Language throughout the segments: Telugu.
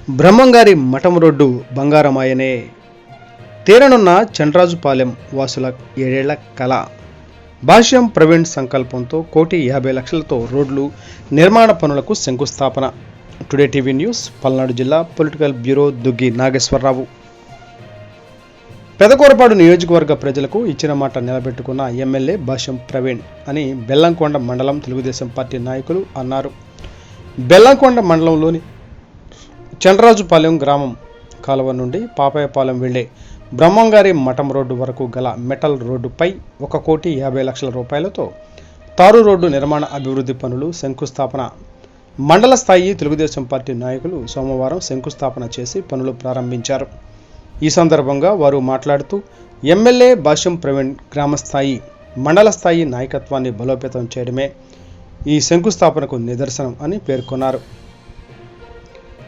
బ్రహ్మంగారి మఠం రోడ్డు బంగారమాయనే. తీరనున్న చండ్రాజుపాలెం వాసుల 7 ఏళ్ల కళ. భాష్యం ప్రవీణ్ సంకల్పంతో 1,50,00,000తో రోడ్లు నిర్మాణ పనులకు శంకుస్థాపన. టుడే టీవీ న్యూస్, పల్నాడు జిల్లా పొలిటికల్ బ్యూరో దుగ్గి నాగేశ్వరరావు. పెదకూరపాడు నియోజకవర్గ ప్రజలకు ఇచ్చిన మాట నిలబెట్టుకున్న ఎమ్మెల్యే భాష్యం ప్రవీణ్ అని బెల్లంకొండ మండలం తెలుగుదేశం పార్టీ నాయకులు అన్నారు. బెల్లంకొండ మండలంలోని చండ్రాజుపాలెం గ్రామం కాలువ నుండి పాపాయపాలెం వెళ్లే బ్రహ్మంగారి మఠం రోడ్డు వరకు గల మెటల్ రోడ్డుపై 1,50,00,000 రూపాయలతో తారు రోడ్డు నిర్మాణ అభివృద్ధి పనులు శంకుస్థాపన. మండల స్థాయి తెలుగుదేశం పార్టీ నాయకులు సోమవారం శంకుస్థాపన చేసి పనులు ప్రారంభించారు. ఈ సందర్భంగా వారు మాట్లాడుతూ ఎమ్మెల్యే భాష్యం ప్రవీణ్ గ్రామస్థాయి, మండల స్థాయి నాయకత్వాన్ని బలోపేతం చేయడమే ఈ శంకుస్థాపనకు నిదర్శనం అని పేర్కొన్నారు.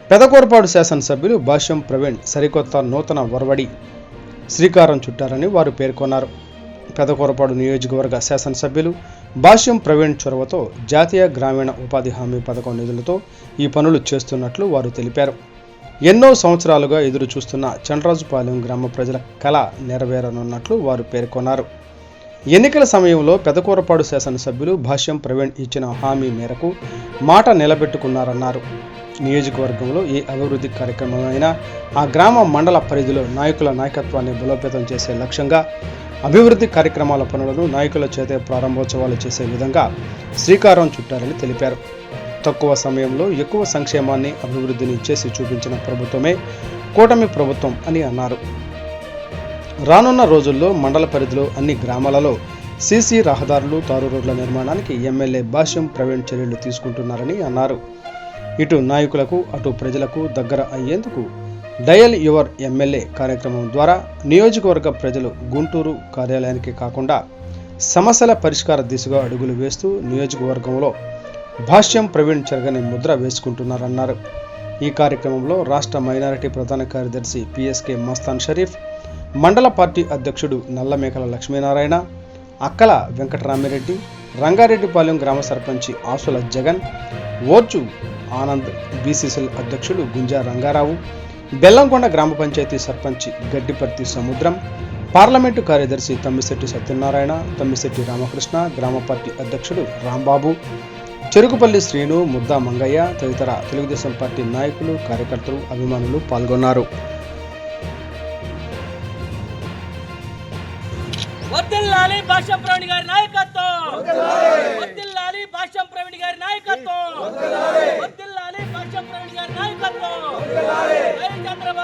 పెదకూరపాడు శాసనసభ్యులు భాష్యం ప్రవీణ్ సరికొత్త నూతన ఒరవడి శ్రీకారం చుట్టారని వారు పేర్కొన్నారు. పెదకూరపాడు నియోజకవర్గ శాసనసభ్యులు భాష్యం ప్రవీణ్ చొరవతో జాతీయ గ్రామీణ ఉపాధి హామీ పథకం నిధులతో ఈ పనులు చేస్తున్నట్లు వారు తెలిపారు. ఎన్నో సంవత్సరాలుగా ఎదురు చూస్తున్న చండ్రాజుపాలెం గ్రామ ప్రజల కళ నెరవేరనున్నట్లు వారు పేర్కొన్నారు. ఎన్నికల సమయంలో పెదకూరపాడు శాసనసభ్యులు భాష్యం ప్రవీణ్ ఇచ్చిన హామీ మేరకు మాట నిలబెట్టుకున్నారన్నారు. నియోజకవర్గంలో ఏ అభివృద్ధి కార్యక్రమమైనా ఆ గ్రామ మండల పరిధిలో నాయకుల నాయకత్వాన్ని బలోపేతం చేసే లక్ష్యంగా అభివృద్ధి కార్యక్రమాల పనులను నాయకుల చేతే ప్రారంభోత్సవాలు చేసే విధంగా శ్రీకారం చుట్టారని తెలిపారు. తక్కువ సమయంలో ఎక్కువ సంక్షేమాన్ని, అభివృద్ధిని చేసి చూపించిన ప్రభుత్వమే కూటమి ప్రభుత్వం అని అన్నారు. రానున్న రోజుల్లో మండల పరిధిలో అన్ని గ్రామాలలో సీసీ రహదారులు, తారు రోడ్ల నిర్మాణానికి ఎమ్మెల్యే భాష్యం ప్రవీణ్ చర్యలు తీసుకుంటున్నారని అన్నారు. ఇటు నాయకులకు అటు ప్రజలకు దగ్గర అయ్యేందుకు డయల్ యువర్ ఎమ్మెల్యే కార్యక్రమం ద్వారా నియోజకవర్గ ప్రజలు గుంటూరు కార్యాలయానికి కాకుండా సమస్యల పరిష్కార దిశగా అడుగులు వేస్తూ నియోజకవర్గంలో భాష్యం ప్రవీణ్ చెరగని ముద్ర వేసుకుంటున్నారన్నారు. ఈ కార్యక్రమంలో రాష్ట్ర మైనారిటీ ప్రధాన కార్యదర్శి పిఎస్కే మస్తాన్ షరీఫ్, మండల పార్టీ అధ్యక్షుడు నల్లమేకల లక్ష్మీనారాయణ, అక్కల వెంకటరామిరెడ్డి, రంగారెడ్డిపాలెం గ్రామ సర్పంచి ఆసుల జగన్, ఓర్చు ఆనంద్, బీసీసీఎల్ అధ్యక్షుడు గుంజా రంగారావు, బెల్లంకొండ గ్రామ పంచాయతీ సర్పంచి గడ్డిపర్తి సముద్రం, పార్లమెంటు కార్యదర్శి తమ్మిశెట్టి సత్యనారాయణ, తమ్మిశెట్టి రామకృష్ణ, గ్రామ పార్టీ అధ్యక్షుడు రాంబాబు, చెరుకుపల్లి శ్రీను, ముద్దా మంగయ్య తదితర తెలుగుదేశం పార్టీ నాయకులు, కార్యకర్తలు, అభిమానులు పాల్గొన్నారు. వర్ధిల్లాలి భాష్యం ప్రవీణ్ గారి నాయకత్వం, వర్ధిల్లాలి భాష్యం ప్రవీణ్ గారి నాయకత్వం, వర్ధిల్లాలి భాష్యం ప్రవీణ్ గారి నాయకత్వం. జై చంద్రబాబు.